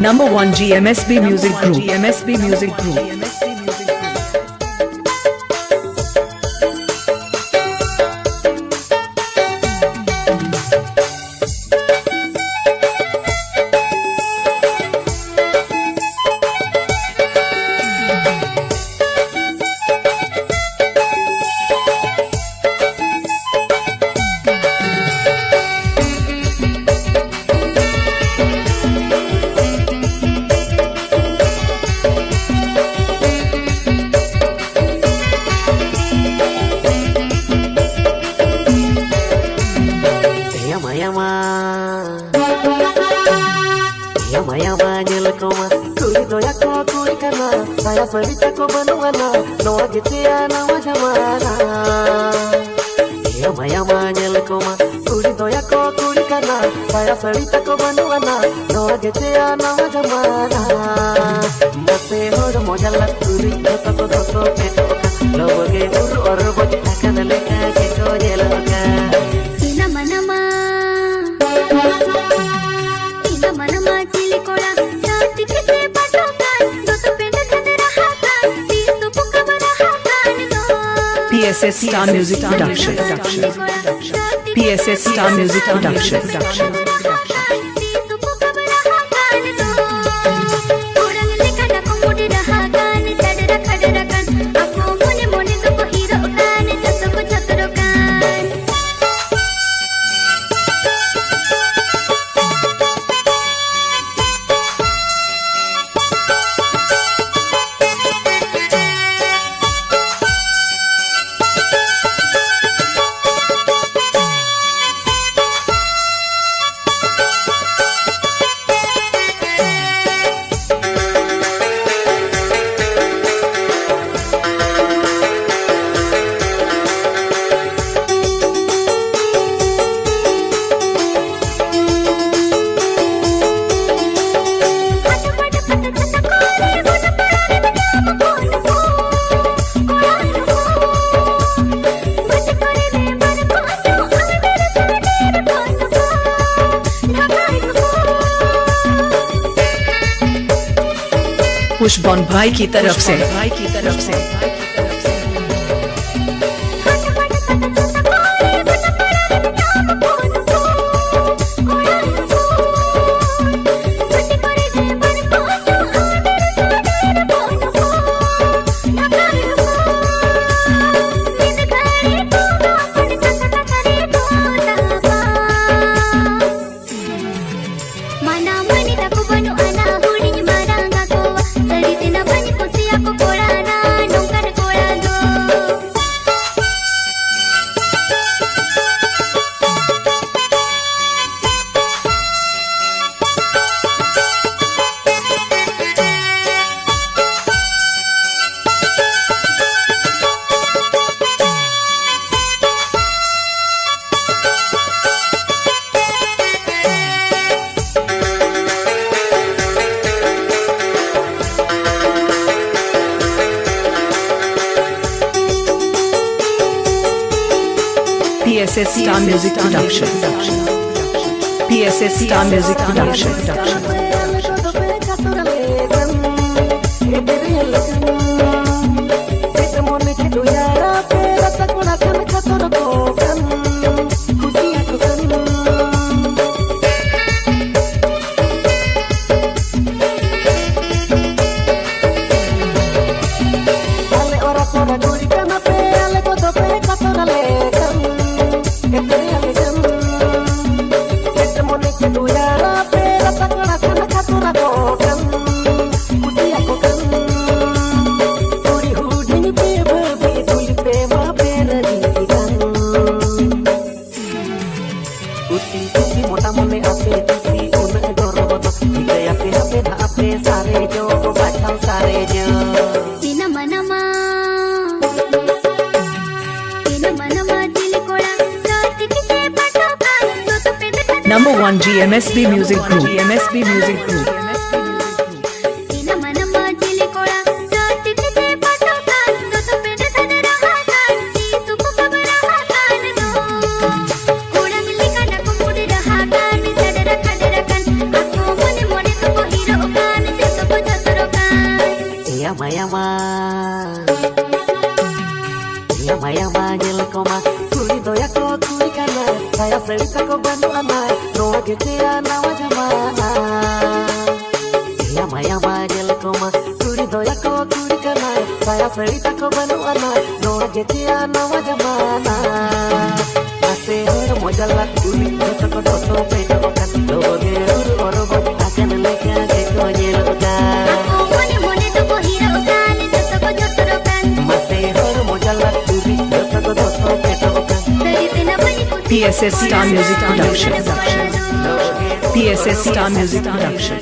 Number 1 GMSB Music Group. GMSB Music Group. Yama nyel koma kuri doya ko kuri kana saya sarita ko banuana no agetia na wajamana Yama nyel koma kuri doya ko kuri kana saya sarita ko banuana no agetia na wajamana mate hor mojala kuri to peto loge ur or boji akan leka ke ko jeloka ina manama PSS Star Music Production. PSS Star Music Production. पुष्पन भाई की तरफ से PSS Star Music Production. PSS Star Music Production. Number on GMSB Music Group. GMSB Music Group. Sina manama jili kola saati te pato kan do to pede thane raha kan ji suku kabara kan do koda milli kana ko mudi raha kan sadara kadara kan ako mone mone to ko hero kan je to ko jatro kan yama yama yama jel koma kuri doya ko kuri kana saya cerita ko banu ana no getea nawa jamana yama jel koma kuri doya ko kuri kana saya cerita ko banu ana no getea nawa jamana ase hor mojalla kuri to peto kan doge oro akan leka ke ko jel ka ako mone mone to ko hero kan je to ko jatro kan mase hor mojalla kuri to peto kan sarite na bani ko PSS Star Music Production. PSS Star Music Production.